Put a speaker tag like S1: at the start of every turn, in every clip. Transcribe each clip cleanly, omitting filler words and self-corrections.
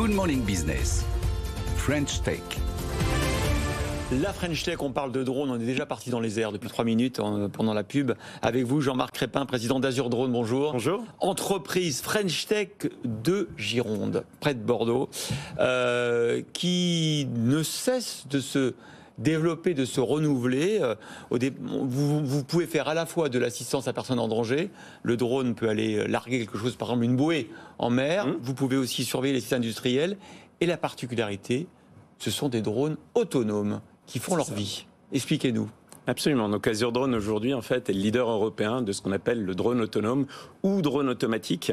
S1: Good Morning Business, French Tech.
S2: La French Tech, on parle de drone, on est déjà parti dans les airs depuis 3 minutes pendant la pub. Avec vous, Jean-Marc Crépin, président d'Azur Drone, bonjour.
S3: Bonjour.
S2: Entreprise French Tech de Gironde, près de Bordeaux, qui ne cesse de se développer, de se renouveler. Vous pouvez faire à la fois de l'assistance à personne en danger. Le drone peut aller larguer quelque chose, par exemple une bouée en mer. Vous pouvez aussi surveiller les sites industriels. Et la particularité, ce sont des drones autonomes qui font leur vie. Expliquez-nous.
S3: Absolument. Donc Azur Drone aujourd'hui en fait est le leader européen de ce qu'on appelle le drone autonome ou drone automatique.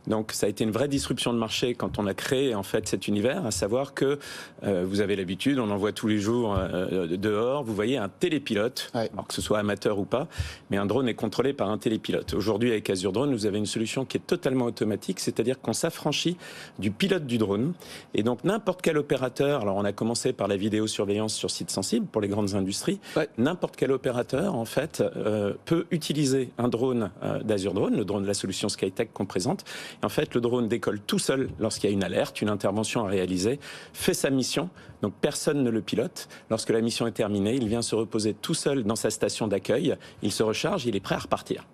S3: Donc ça a été une vraie disruption de marché quand on a créé en fait cet univers, à savoir que vous avez l'habitude, on en voit tous les jours dehors, vous voyez un télépilote, alors que ce soit amateur ou pas, mais un drone est contrôlé par un télépilote. Aujourd'hui avec Azur Drone, vous avez une solution qui est totalement automatique, c'est-à-dire qu'on s'affranchit du pilote du drone et donc n'importe quel opérateur, alors on a commencé par la vidéosurveillance sur site sensible pour les grandes industries, n'importe quel opérateur en fait peut utiliser un drone d'Azur Drone, le drone de la solution Skytech qu'on présente. Et en fait, le drone décolle tout seul lorsqu'il y a une alerte, une intervention à réaliser, fait sa mission, donc personne ne le pilote. Lorsque la mission est terminée, il vient se reposer tout seul dans sa station d'accueil, il se recharge, il est prêt à repartir.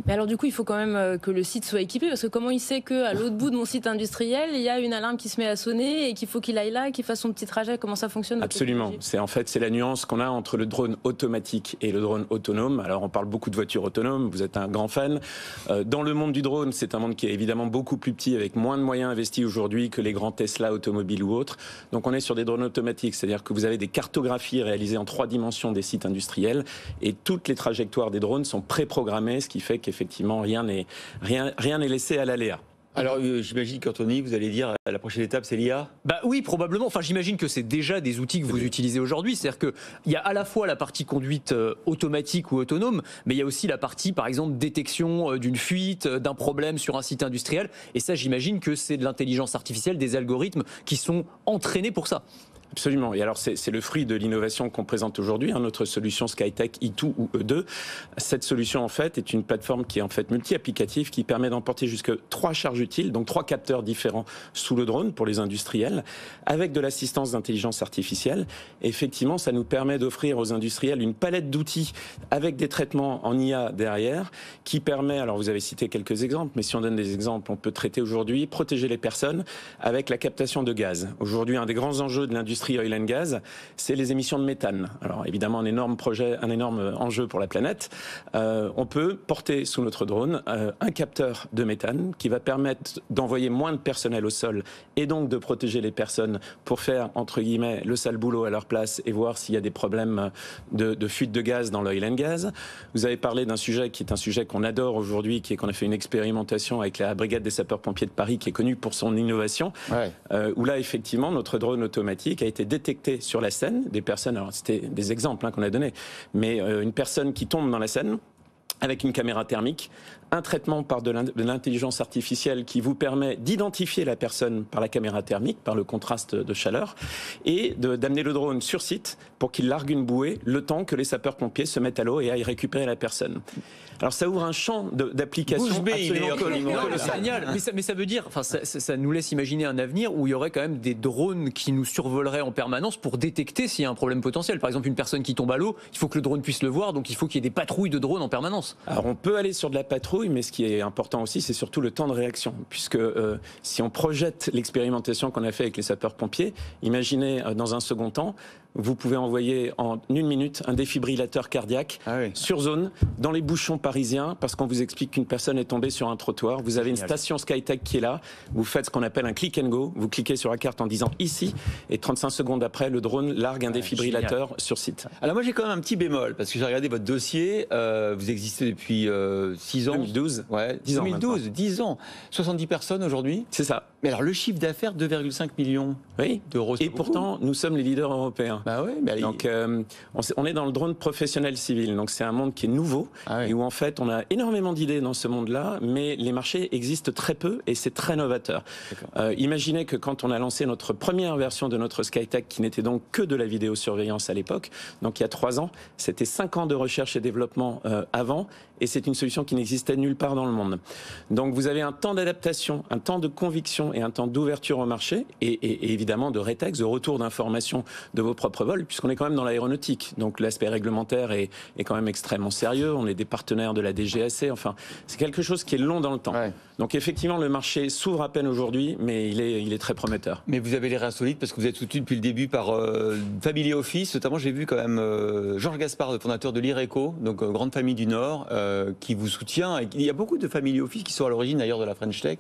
S4: Mais alors du coup, il faut quand même que le site soit équipé, parce que comment il sait qu'à l'autre bout de mon site industriel, il y a une alarme qui se met à sonner et qu'il faut qu'il aille là, qu'il fasse son petit trajet? Comment ça fonctionne?
S3: Absolument. C'est la nuance qu'on a entre le drone automatique et le drone autonome. Alors on parle beaucoup de voitures autonomes, vous êtes un grand fan. Dans le monde du drone, c'est un monde qui est évidemment beaucoup plus petit, avec moins de moyens investis aujourd'hui que les grands Tesla automobiles ou autres. Donc on est sur des drones automatiques, c'est-à-dire que vous avez des cartographies réalisées en 3 dimensions des sites industriels et toutes les trajectoires des drones sont préprogrammées, ce qui fait qu'effectivement rien n'est laissé à l'aléa.
S2: Alors j'imagine qu'Anthony, vous allez dire la prochaine étape c'est l'IA?
S5: Bah oui, probablement. Enfin, j'imagine que c'est déjà des outils que vous utilisez aujourd'hui. C'est-à-dire qu'il y a à la fois la partie conduite automatique ou autonome, mais il y a aussi la partie, par exemple, détection d'une fuite, d'un problème sur un site industriel. Et ça, j'imagine que c'est de l'intelligence artificielle, des algorithmes qui sont entraînés pour ça.
S3: Absolument. Et alors, c'est le fruit de l'innovation qu'on présente aujourd'hui, notre solution Skytech E2 ou E2. Cette solution, en fait, est une plateforme qui est en fait multi-applicative, qui permet d'emporter jusque 3 charges utiles, donc 3 capteurs différents sous le drone pour les industriels, avec de l'assistance d'intelligence artificielle. Et effectivement, ça nous permet d'offrir aux industriels une palette d'outils avec des traitements en IA derrière, qui permet, alors vous avez cité quelques exemples, mais si on donne des exemples, on peut traiter aujourd'hui, protéger les personnes avec la captation de gaz. Aujourd'hui, un des grands enjeux de l'industrie oil and gas, c'est les émissions de méthane. Alors évidemment un énorme projet, un énorme enjeu pour la planète. On peut porter sous notre drone un capteur de méthane qui va permettre d'envoyer moins de personnel au sol et donc de protéger les personnes pour faire entre guillemets le sale boulot à leur place et voir s'il y a des problèmes de fuite de gaz dans l'oil and gas. Vous avez parlé d'un sujet qui est un sujet qu'on adore aujourd'hui, qui est qu'on a fait une expérimentation avec la brigade des sapeurs-pompiers de Paris qui est connue pour son innovation, où là effectivement notre drone automatique a été détecté sur la Seine, des personnes, alors c'était des exemples qu'on a donnés, mais une personne qui tombe dans la Seine avec une caméra thermique, un traitement par de l'intelligence artificielle qui vous permet d'identifier la personne par la caméra thermique, par le contraste de chaleur, et d'amener le drone sur site pour qu'il largue une bouée le temps que les sapeurs-pompiers se mettent à l'eau et aillent récupérer la personne. Alors ça ouvre un champ d'application absolument
S5: colossal. Mais ça veut dire, enfin, ça nous laisse imaginer un avenir où il y aurait quand même des drones qui nous survoleraient en permanence pour détecter s'il y a un problème potentiel. Par exemple, une personne qui tombe à l'eau, il faut que le drone puisse le voir, donc il faut qu'il y ait des patrouilles de drones en permanence.
S3: Alors on peut aller sur de la patrouille, mais ce qui est important aussi, c'est surtout le temps de réaction. Puisque si on projette l'expérimentation qu'on a fait avec les sapeurs-pompiers, imaginez dans un second temps, vous pouvez envoyer en 1 minute un défibrillateur cardiaque sur zone, dans les bouchons parisiens, parce qu'on vous explique qu'une personne est tombée sur un trottoir. Vous avez une station Skytech qui est là, vous faites ce qu'on appelle un click and go, vous cliquez sur la carte en disant ici, et 35 secondes après, le drone largue un défibrillateur sur site.
S2: Alors moi j'ai quand même un petit bémol, parce que j'ai regardé votre dossier, vous existez depuis 6 ans.
S3: 2012.
S2: Ouais,
S3: 10 ans
S2: 2012,
S3: maintenant.
S2: 10 ans. 70 personnes aujourd'hui.
S3: C'est ça.
S2: Mais alors le chiffre d'affaires, 2,5 millions d'euros.
S3: Et pourtant, nous sommes les leaders européens.
S2: Bah ouais, bah
S3: donc on est dans le drone professionnel civil, donc c'est un monde qui est nouveau et où en fait on a énormément d'idées dans ce monde-là, mais les marchés existent très peu et c'est très novateur. Imaginez que quand on a lancé notre première version de notre Skytech, qui n'était donc que de la vidéosurveillance à l'époque, donc il y a 3 ans, c'était 5 ans de recherche et développement avant, et c'est une solution qui n'existait fait nulle part dans le monde. Donc vous avez un temps d'adaptation, un temps de conviction et un temps d'ouverture au marché et évidemment de rétexte, de retour d'informations de vos propres vols, puisqu'on est quand même dans l'aéronautique. Donc l'aspect réglementaire est quand même extrêmement sérieux. On est des partenaires de la DGAC. Enfin, c'est quelque chose qui est long dans le temps. Ouais. Donc effectivement, le marché s'ouvre à peine aujourd'hui, mais il est très prometteur.
S2: Mais vous avez les reins solides parce que vous êtes soutenu depuis le début par Family Office. Notamment, j'ai vu quand même Georges Gaspard, le fondateur de l'IRECO, donc grande famille du Nord, qui vous soutient. Et il y a beaucoup de Family Office qui sont à l'origine d'ailleurs de la French Tech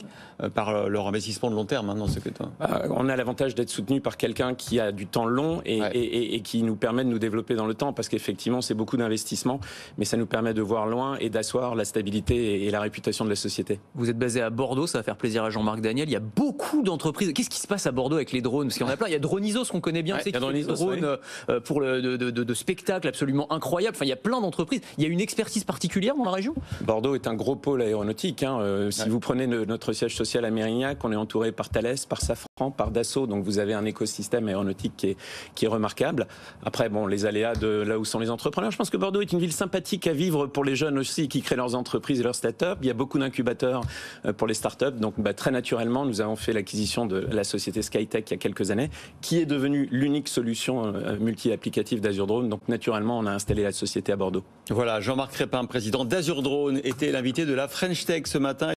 S2: par leur investissement de long terme dans ce secteur.
S3: On a l'avantage d'être soutenu par quelqu'un qui a du temps long et qui nous permet de nous développer dans le temps, parce qu'effectivement, c'est beaucoup d'investissement, mais ça nous permet de voir loin et d'asseoir la stabilité et la réputation de la société.
S5: Vous êtes basé à Bordeaux, ça va faire plaisir à Jean-Marc Daniel. Il y a beaucoup d'entreprises. Qu'est-ce qui se passe à Bordeaux avec les drones? Parce qu'il y en a plein. Il y a Dronisos qu'on connaît bien, c'est qui fait des drones pour de spectacles absolument incroyables. Enfin, il y a plein d'entreprises. Il y a une expertise particulière dans la région?
S3: Bordeaux est un gros pôle aéronautique. Si vous prenez notre siège social à Mérignac, on est entouré par Thales, par Safran, par Dassault. Donc vous avez un écosystème aéronautique qui est remarquable. Après, bon, les aléas de là où sont les entrepreneurs. Je pense que Bordeaux est une ville sympathique à vivre pour les jeunes aussi qui créent leurs entreprises et leurs start-up. Il y a beaucoup d'incubateurs pour les start-up. Donc très naturellement, nous avons fait l'acquisition de la société Skytech il y a quelques années, qui est devenue l'unique solution multi-applicative d'Azure Drone. Donc naturellement, on a installé la société à Bordeaux.
S2: Voilà, Jean-Marc Crépin, président d'Azure Drone, était l'invité de la French Tech ce matin.